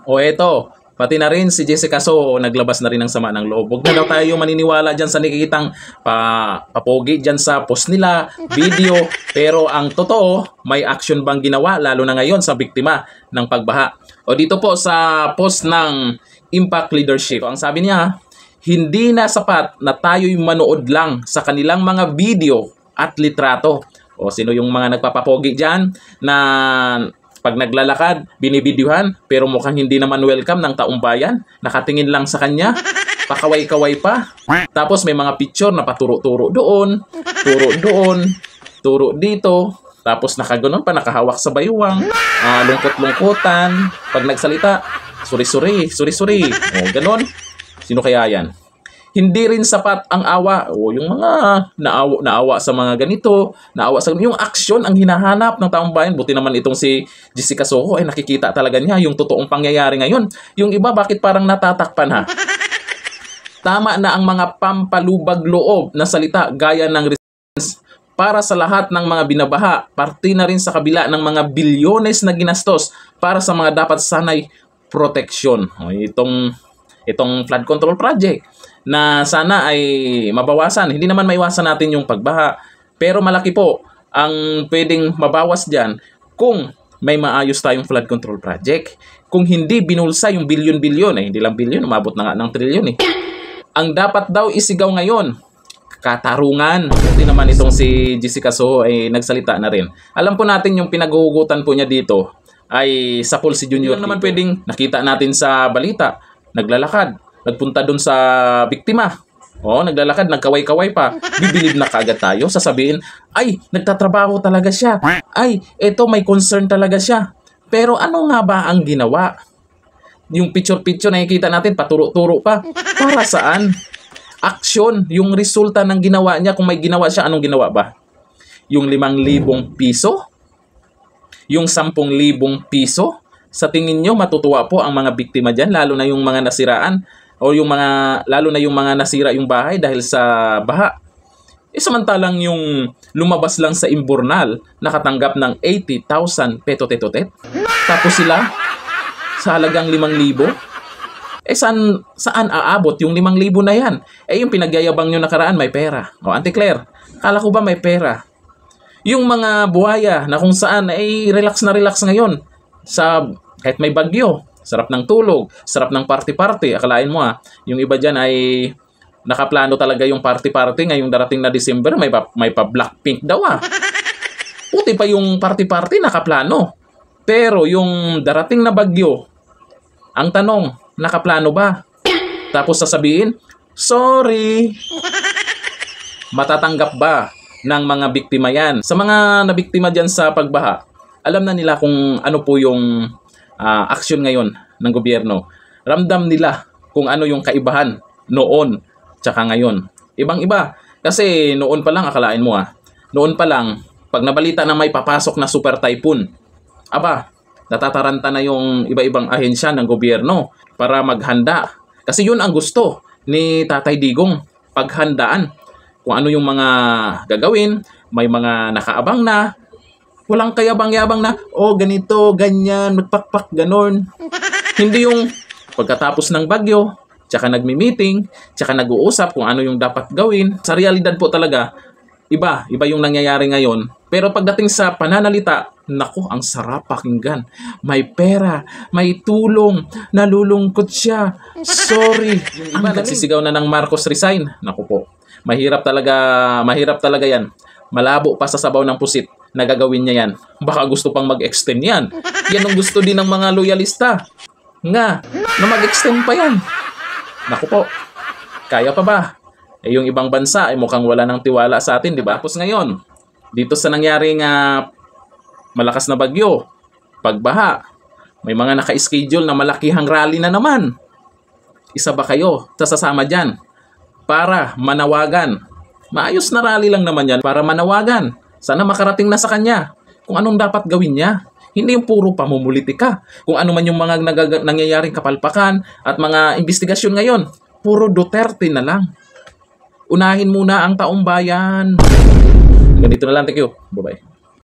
O eto, pati na rin si Jessica Soho naglabas na rin ng sama ng loob. Huwag na daw tayo maniniwala dyan sa nakikitang papogi dyan sa post nila, video. Pero ang totoo, may action bang ginawa lalo na ngayon sa biktima ng pagbaha. O dito po sa post ng Impact Leadership, ang sabi niya, hindi na sapat na tayo'y manood lang sa kanilang mga video at litrato. O sino yung mga nagpapapogi dyan na pag naglalakad, binibidyuhan, pero mukhang hindi naman welcome ng taong bayan. Nakatingin lang sa kanya, pakaway-kaway pa. Tapos may mga picture na paturo-turo doon, turo dito. Tapos nakaganon pa, nakahawak sa baywang, lungkot-lungkutan. Pag nagsalita, suri-suri. O ganon. Sino kaya yan? Hindi rin sapat ang awa. O yung mga naawa sa mga ganito, yung action ang hinahanap ng taong bayan. Buti naman itong si Jessica Soho ay nakikita talaga niya yung totoong pangyayari ngayon. Yung iba bakit parang natatakpan ha? Tama na ang mga pampalubag loob na salita gaya ng resistance para sa lahat ng mga binabaha. Parte na rin sa kabila ng mga bilyones na ginastos para sa mga dapat sanay proteksyon. O, itong flood control project na sana ay mabawasan. Hindi naman maiwasan natin yung pagbaha. Pero malaki po ang pwedeng mabawas dyan kung may maayos tayong flood control project. Kung hindi binulsa yung bilyon-bilyon, hindi lang bilyon, umabot na nga ng trilyon eh. Ang dapat daw isigaw ngayon, katarungan. Hindi naman itong si Jessica Soho ay nagsalita na rin. Alam po natin yung pinaghuhugutan po niya dito ay sa Paul si Junior. Hindi naman pwedeng nakita natin sa balita, naglalakad, nagpunta doon sa biktima. O, naglalakad, nagkaway-kaway pa. Bibilib na kaagad tayo. Sasabihin, ay, nagtatrabaho talaga siya. Ay, eto, may concern talaga siya. Pero ano nga ba ang ginawa? Yung picture-picture na nakikita natin, paturo-turo pa. Para saan? Action, yung resulta ng ginawa niya. Kung may ginawa siya, anong ginawa ba? Yung 5,000 piso? Yung 10,000 piso? Sa tingin nyo, matutuwa po ang mga biktima dyan, lalo na yung mga nasiraan o lalo na yung mga nasira yung bahay dahil sa baha. Samantalang yung lumabas lang sa Imbornal, nakatanggap ng 80,000 peto-teto-tet. Tapos sila, sa halagang 5,000, saan aabot yung 5,000 na yan? Yung pinagyayabang nyo nakaraan, may pera. O, Auntie Claire, kala ko ba may pera? Yung mga buhaya na kung saan ay relax na relax ngayon, kahit may bagyo, sarap ng tulog, sarap ng party-party. Akalain mo yung iba dyan ay nakaplano talaga yung party-party ngayong darating na December, may pa Blackpink daw Puti pa yung party-party nakaplano. Pero yung darating na bagyo, ang tanong, nakaplano ba? Tapos sasabihin, sorry. Matatanggap ba ng mga biktima yan? Sa mga nabiktima dyan sa pagbaha, alam na nila kung ano po yung aksyon ngayon ng gobyerno. Ramdam nila kung ano yung kaibahan noon tsaka ngayon. Ibang-iba. Kasi noon pa lang, akalain mo noon pa lang, pag nabalita na may papasok na super typhoon, natataranta na yung iba-ibang ahensya ng gobyerno para maghanda. Kasi yun ang gusto ni Tatay Digong, paghandaan. Kung ano yung mga gagawin, may mga nakaabang na, walang kayabang-yabang na, ganito, ganyan, magpakpak, ganon. Hindi yung pagkatapos ng bagyo, tsaka nagmi-meeting, tsaka nag-uusap kung ano yung dapat gawin. Sa realidad po talaga, iba yung nangyayari ngayon. Pero pagdating sa pananalita, naku, ang sarap pakinggan. May pera, may tulong, nalulungkot siya. Sorry. Yung iba nagsisigaw na ng Marcos resign. Naku po, mahirap talaga yan. Malabo pa sa sabaw ng pusit na gagawin niya yan. Baka gusto pang mag-extend yan. Yan ang gusto din ng mga loyalista. Na mag-extend pa yan. Naku po, kaya pa ba? Yung ibang bansa ay mukhang wala ng tiwala sa atin, di ba? Tapos ngayon, dito sa nangyaring malakas na bagyo, pagbaha, may mga naka-schedule na malakihang rally na naman. Isa ba kayo sasama dyan para manawagan? Maayos na rally lang naman yan para manawagan. Sana makarating na sa kanya kung anong dapat gawin niya. Hindi yung puro pamumulitika. Kung ano man yung mga nangyayaring kapalpakan at mga investigasyon ngayon, puro Duterte na lang. Unahin muna ang taong bayan. Ganito na lang. Thank you. Bye-bye.